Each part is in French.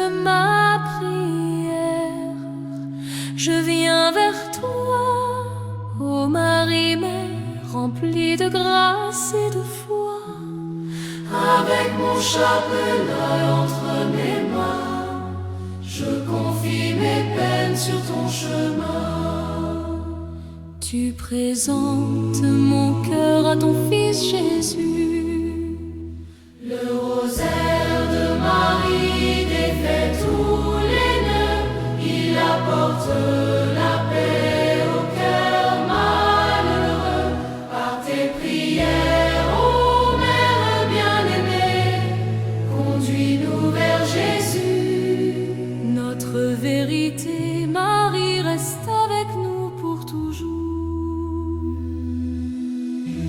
de ma prière. Je viens vers toi, ô Marie, mère remplie de grâce et de foi. Avec mon chapelet entre mes mains, je confie mes peines sur ton chemin. Tu présentes mon cœur à ton Fils Jésus. Le rosaire de Marie défait tous les nœuds, il apporte la paix au cœur malheureux. Par tes prières, ô Mère bien-aimée, conduis-nous vers Jésus. Notre vérité, Marie, reste avec nous pour toujours.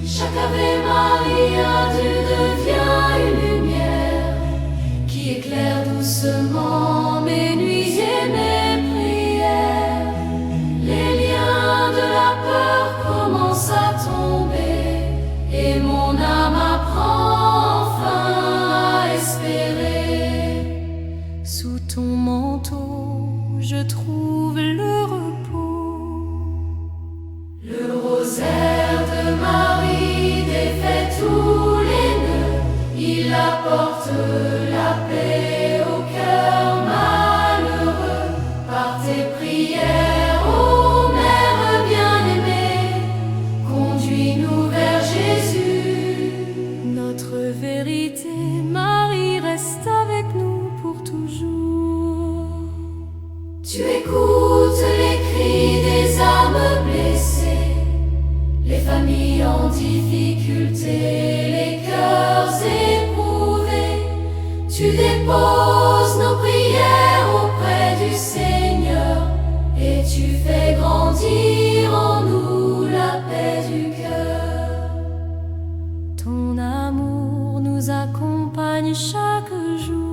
Chaque Ave Maria, tu deviens une lumière qui éclaire doucement mes nuits et mes prières. Les liens de la peur commencent à tomber et mon âme apprend enfin à espérer. Sous ton manteau, je trouve le repos. Le rosaire de Marie défait tous les nœuds, il apporte la paix au cœur malheureux. Par tes prières, ô Mère bien-aimée, conduis-nous vers Jésus. Notre vérité, Marie, reste avec nous pour toujours. Tu écoutes les cris des âmes blessées, les familles en difficulté, les cœurs éprouvés. Tu déposes nos prières auprès du Seigneur et tu fais grandir en nous la paix du cœur. Ton amour nous accompagne chaque jour.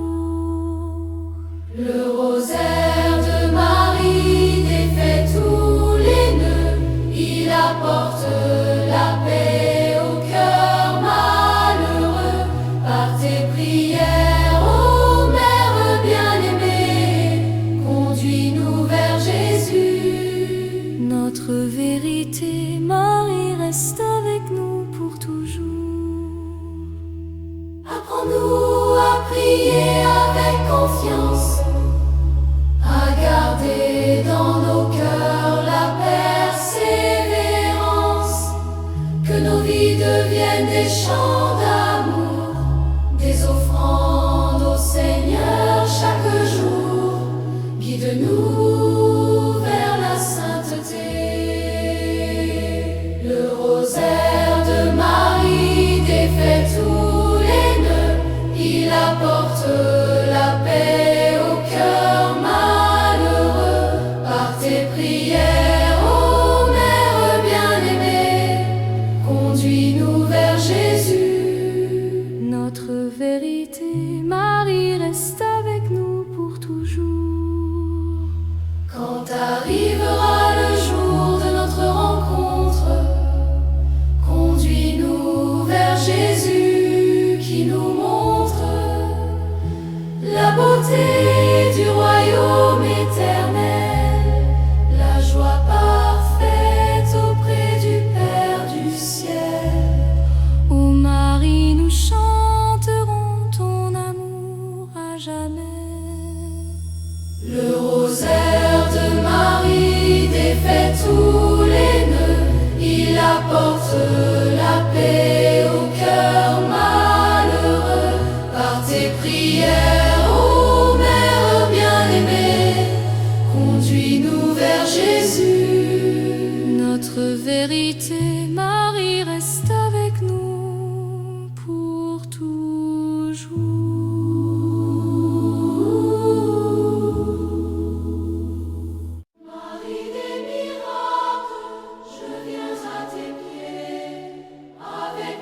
Le rosaire de Marie défait tous les nœuds, il apporte la paix au cœur malheureux. Par tes prières, ô Mère bien-aimée, conduis-nous vers Jésus. Notre vérité, Marie, reste avec nous pour toujours. Apprends-nous à prier avec confiance, à garder dans nos cœurs la persévérance, que nos vies deviennent des chants d'amour, des offrandes au Seigneur chaque jour. Guide-nous vers la sainteté. Le rosaire de Marie défait tous les nœuds, il apporte la paix au cœur malheureux. Par tes prières, ô Mère bien-aimée, conduis-nous vers Jésus. Notre vérité, Marie, reste avec nous pour toujours. Quand arrivera le jour de notre rencontre, conduis-nous vers Jésus qui nous montre la beauté du royaume éternel, la joie parfaite auprès du Père du ciel. Ô Marie, nous chanterons ton amour à jamais. Le rosaire de Marie défait tous les nœuds, il apporte la paix au cœur malheureux. Par tes prières, ô Mère bien-aimée, conduis-nous vers Jésus. Notre vérité, Marie, reste avec nous pour toujours. Marie des miracles, je viens à tes pieds, avec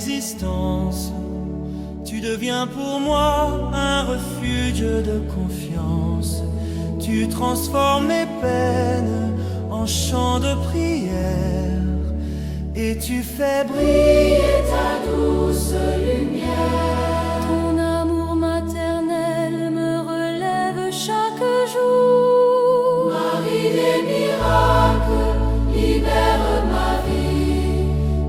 existence. Tu deviens pour moi un refuge de confiance. Tu transformes mes peines en chants de prière. Et tu fais briller ta douce lumière. Ton amour maternel me relève chaque jour. Marie des miracles, libère ma vie.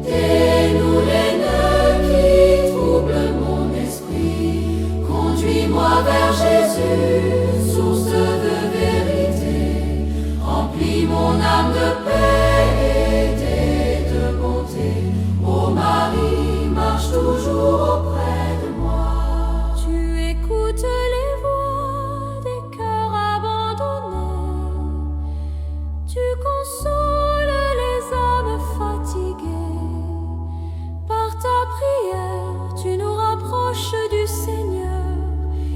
Dénoue les nœuds qui troublent mon esprit. Conduis-moi vers Jésus, source de vérité. Remplis mon âme de paix et de bonté. Ô Marie, marche toujours auprès de moi. Tu écoutes les voix des cœurs abandonnés. Tu consoles les âmes fatiguées. Par ta prière, tu nous rapproches du Seigneur.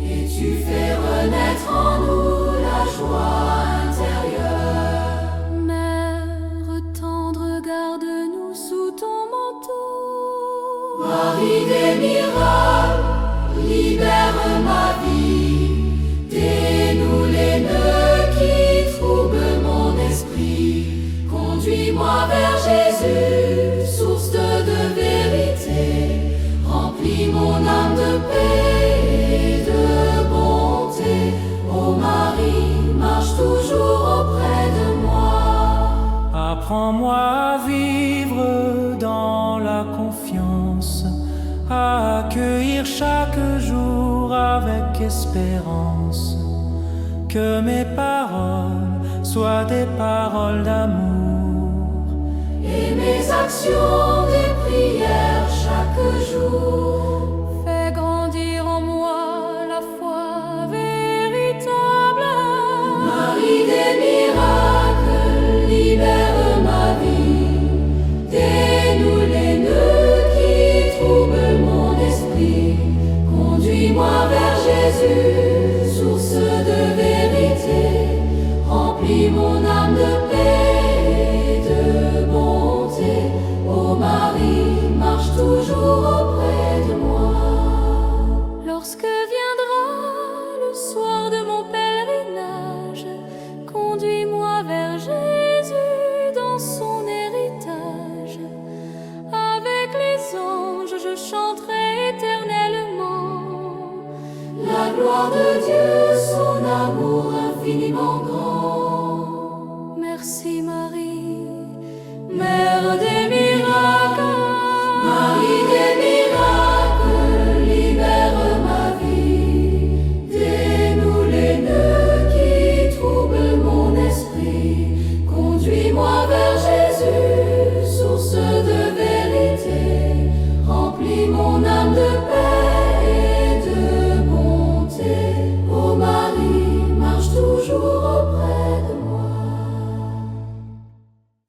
Et tu fais renaître en nous la joie intérieure. Mère tendre, garde-nous sous ton manteau. Marie des miracles, libère ma vie. Dénoue les nœuds qui troublent mon esprit. Conduis-moi vers Jésus, source de vérité. Remplis mon âme de paix et de bonté. Ô Marie, marche toujours auprès de moi. Apprends-moi à vivre dans la confiance, à accueillir chaque jour avec espérance. Que mes paroles soient des paroles d'amour. Et mes actions des prières chaque jour. Fais grandir en moi la foi véritable. Marie des miracles, libère ma vie. Dénoue les nœuds qui troublent mon esprit. Conduis-moi vers Jésus, source de vérité. Remplis mon âme de paix et de bonté. Ô Marie, marche toujours auprès de moi. Lorsque viendra le soir de mon pèlerinage, conduis-moi vers Jésus dans son héritage. Avec les anges, je chanterai éternellement La gloire de Dieu, son amour infiniment grand. Merci Marie, Mère des miracles. Marie des miracles, libère ma vie. Dénoue les nœuds qui troublent mon esprit. Conduis-moi vers Jésus, source de vérité. Remplis mon âme de paix et de bonté. Ô Marie, marche toujours auprès de moi.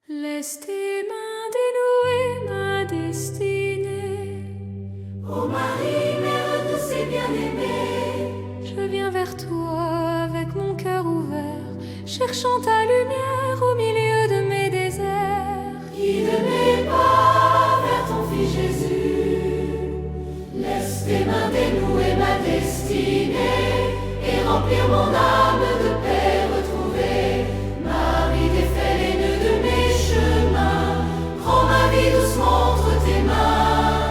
Laisse tes mains dénouer ma destinée. Ô Marie, mère de ses bien-aimés. Je viens vers toi avec mon cœur ouvert, cherchant ta lumière au milieu de mes déserts. Guide mes pas vers ton Fils Jésus. Laisse tes mains dénouer ma destinée et remplir mon âme de paix retrouvée. Marie, défais les nœuds de mes chemins. Prends ma vie doucement entre tes mains.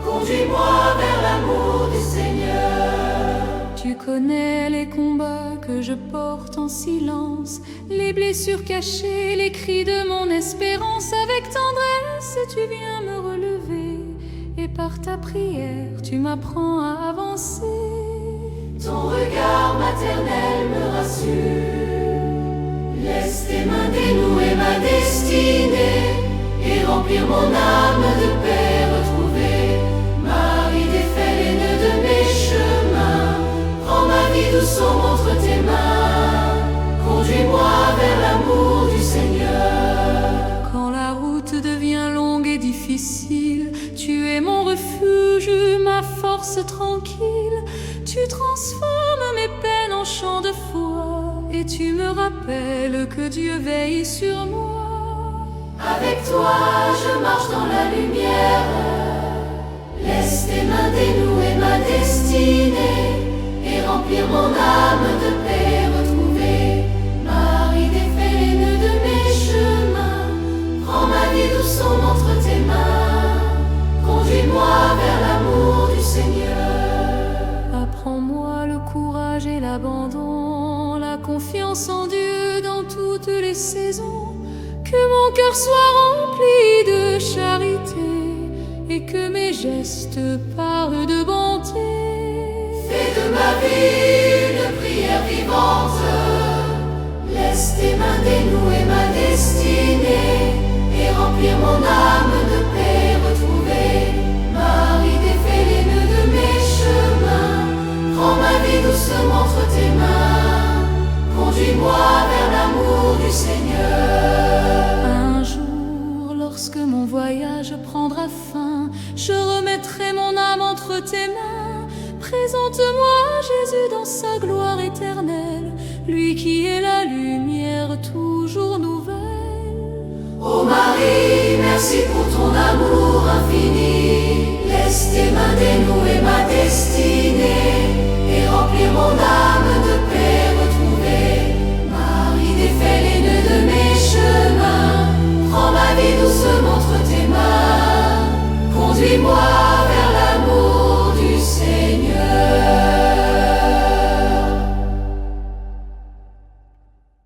Conduis-moi vers l'amour du Seigneur. Tu connais les combats que je porte en silence, les blessures cachées, les cris de mon espérance. Avec tendresse, tu viens me relever, et par ta prière, tu m'apprends à avancer. Ton regard maternel me rassure. Laisse tes mains dénouer ma destinée et remplir mon âme de paix retrouvée. Marie, défais les nœuds de mes chemins. Prends ma vie doucement entre tes mains. Conduis-moi vers l'amour du Seigneur. Quand la route devient longue et difficile, tu es mon refuge, ma force tranquille. Tu transformes mes peines en chants de foi, et tu me rappelles que Dieu veille sur moi. Avec toi, je marche dans la lumière. Laisse tes mains dénouer ma destinée et remplir mon âme de paix retrouvée. Marie, défais les nœuds de mes chemins, prends ma vie doucement entre tes mains, conduis-moi vers l'amour du Seigneur. Apprends-moi le courage et l'abandon, la confiance en Dieu dans toutes les saisons, que mon cœur soit rempli de charité et que mes gestes parlent de bonté. Fais de ma vie une prière vivante, laisse tes mains dénouer ma destinée et remplir mon âme de paix retrouvée. Marie, défais les nœuds de mes chemins, prends ma vie doucement entre tes mains, conduis-moi vers l'amour du Seigneur. Un jour, lorsque mon voyage prendra fin, je remettrai mon âme entre tes mains. Présente-moi Jésus dans sa gloire éternelle, lui qui est la lumière toujours nouvelle. Ô Marie, merci pour ton amour infini. Laisse tes mains dénouer ma destinée et remplir mon âme de paix retrouvée. Marie, défais les nœuds de mes chemins, prends ma vie doucement entre tes mains, conduis-moi vers l'amour du Seigneur.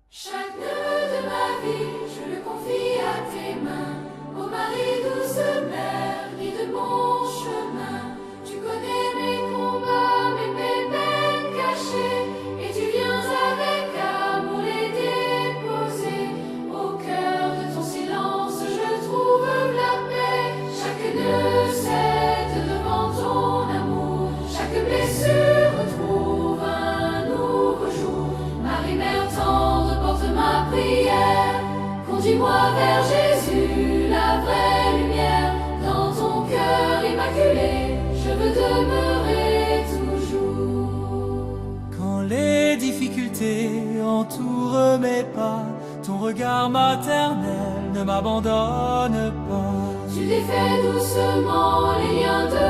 Chaque nœud de ma vie, je le confie à tes mains. Ô Marie, douce mère, guide mon chemin. Tu connais mes combats, mes peines cachées, et tu viens avec amour les déposer. Au cœur de ton silence, je trouve la paix. Chaque nœud cède devant ton amour. Chaque blessure retrouve un nouveau jour. Marie, mère tendre, porte ma prière. Conduis-moi vers Jésus, la vraie lumière. Dans ton cœur immaculé, je veux demeurer toujours. Quand les difficultés entourent mes pas, ton regard maternel ne m'abandonne pas. Tu défais doucement les liens de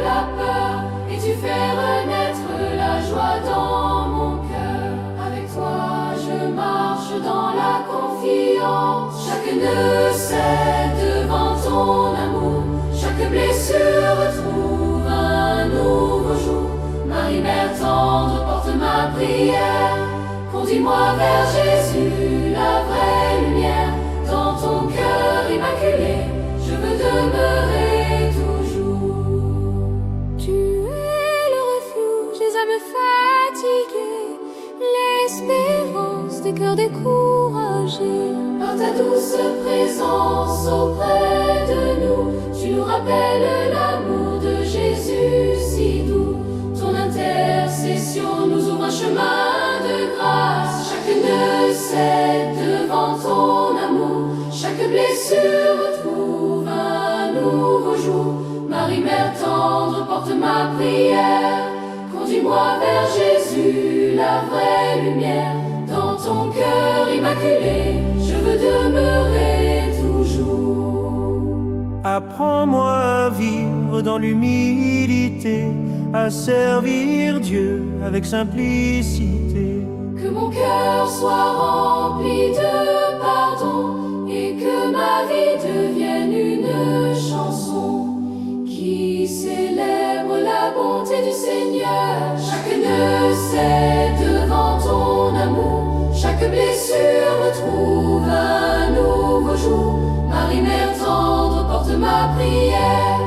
la peur et tu fais renaître la joie dans mon cœur. Avec toi, je marche dans la confiance. Chaque nœud cède devant ton amour. Chaque blessure retrouve un nouveau jour. Marie, mère tendre, porte ma prière. Conduis-moi vers Jésus, la vraie lumière. Dans ton cœur immaculé, je veux demeurer toujours. Tu es le refuge des âmes fatiguées, l'espérance des cœurs découragés. Par ta douce présence auprès de nous, tu nous rappelles l'amour de Jésus si doux. Ton intercession nous ouvre un chemin de grâce. Chaque nœud cède devant ton amour. Chaque blessure retrouve un nouveau jour. Marie, mère tendre, porte ma prière. Conduis-moi vers Jésus, la vraie lumière. Dans ton cœur immaculé, je veux demeurer toujours. Apprends-moi à vivre dans l'humilité, à servir Dieu avec simplicité. Que mon cœur soit rempli de pardon et que ma vie devienne une chanson qui célèbre la bonté du Seigneur. Chaque nœud cède devant ton amour. Chaque blessure retrouve un nouveau jour. Marie, mère tendre, porte ma prière.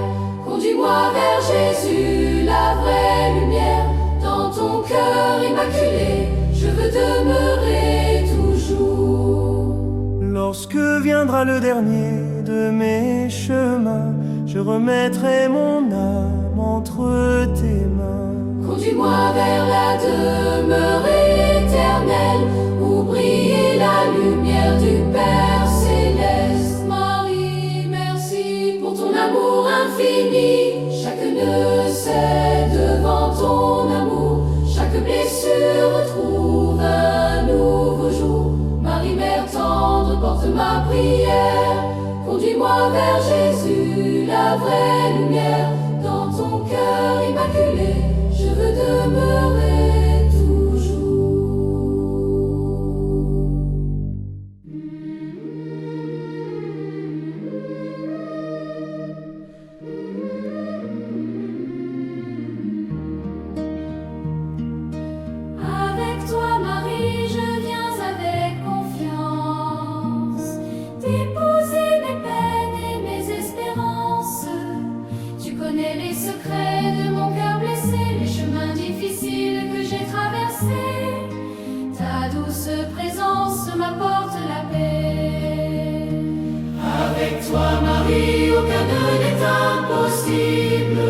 Conduis-moi vers Jésus, la vraie lumière. Dans ton cœur immaculé, je veux demeurer toujours. Lorsque viendra le dernier de mes chemins, je remettrai mon âme entre tes mains. Conduis-moi vers la demeure éternelle, où brille la lumière du Père céleste. Marie, merci pour ton amour infini. Chaque nœud cède devant ton amour. Chaque blessure retrouve un nouveau jour. Marie, mère tendre, porte ma prière. Conduis-moi vers Jésus, la vraie lumière. Dans immaculée, je veux demeurer toujours. Avec toi, Marie, je viens avec confiance d'épouser mes peines et mes espérances. Tu connais les secrets de mon cœur blessé, les chemins difficiles que j'ai traversés. Ta douce présence m'apporte la paix. Avec toi, Marie, aucun nœud n'est impossible.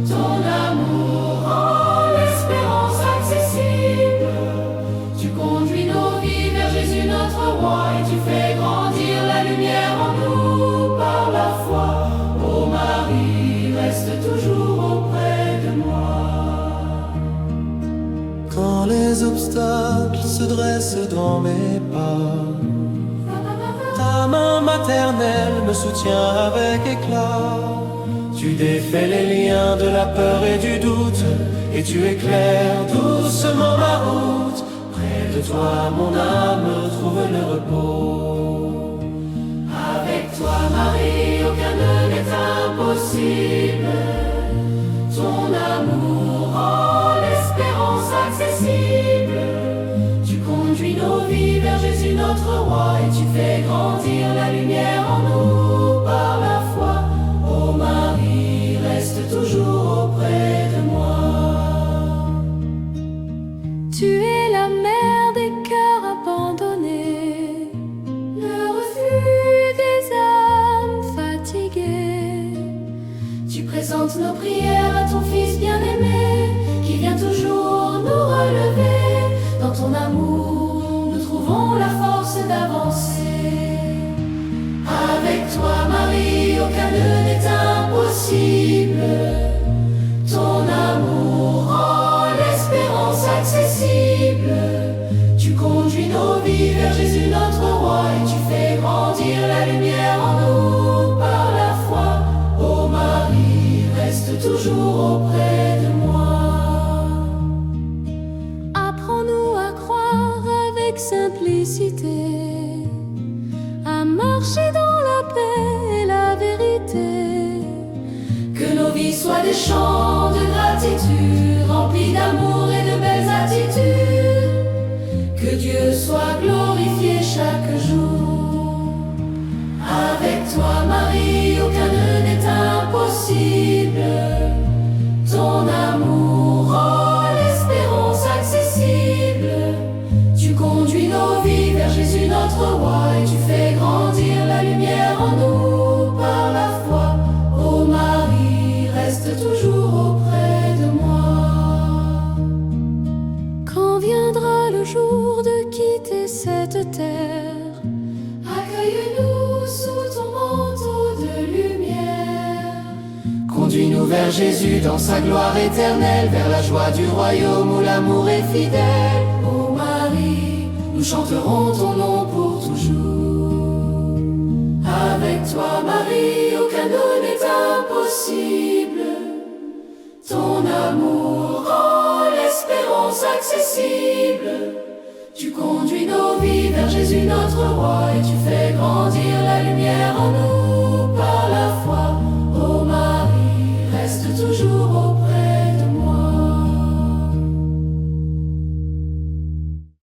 Ton amour rend l'espérance accessible. Tu conduis nos vies vers Jésus notre roi, et tu fais grandir la lumière en nous par la foi. Ô Marie, reste toujours auprès de moi. Quand les obstacles se dressent dans mes pas, ta main maternelle me soutient avec éclat. Tu défais les liens de la peur et du doute, et tu éclaires doucement ma route. Près de toi, mon âme trouve le repos. Avec toi, Marie, aucun nœud n'est impossible. Ton amour rend l'espérance accessible. Tu conduis nos vies vers Jésus notre roi, et tu fais grandir la lumière en nous par la foi. Ô Marie, reste toujours auprès de moi. Tu es la mère des cœurs abandonnés, le refuge des âmes fatiguées. Tu présentes nos prières à ton Fils bien-aimé, qui vient toujours nous relever. Dans ton amour, nous trouvons la force d'avancer. Avec toi, Marie, aucun nœud n'est impossible. Ton amour rend l'espérance accessible. Tu conduis nos vies vers Jésus notre roi, et tu fais grandir la lumière en nous par la foi. Ô Marie, reste toujours auprès de moi. Apprends-nous à croire avec simplicité, à marcher dans la paix et la vérité. Que nos vies soient des chants de gratitude, remplis d'amour et de belles attitudes. Que Dieu soit glorifié chaque jour. Avec toi, Marie, aucun nœud n'est impossible. Ton amour rend l'espérance accessible. Tu conduis nos vies vers Jésus notre roi, et tu fais grandir la lumière en nous par la foi. Ô Marie, reste toujours auprès de moi. Quand viendra le jour de quitter cette terre, Accueille-nous sous ton manteau de lumière. Conduis-nous vers Jésus dans sa gloire éternelle, vers la joie du royaume où l'amour est fidèle. Ô Marie, nous chanterons ton nom pour toujours. Avec toi, Marie, aucun nœud n'est impossible. Ton amour rend l'espérance accessible. Tu conduis nos vies vers Jésus notre roi, et tu fais grandir la lumière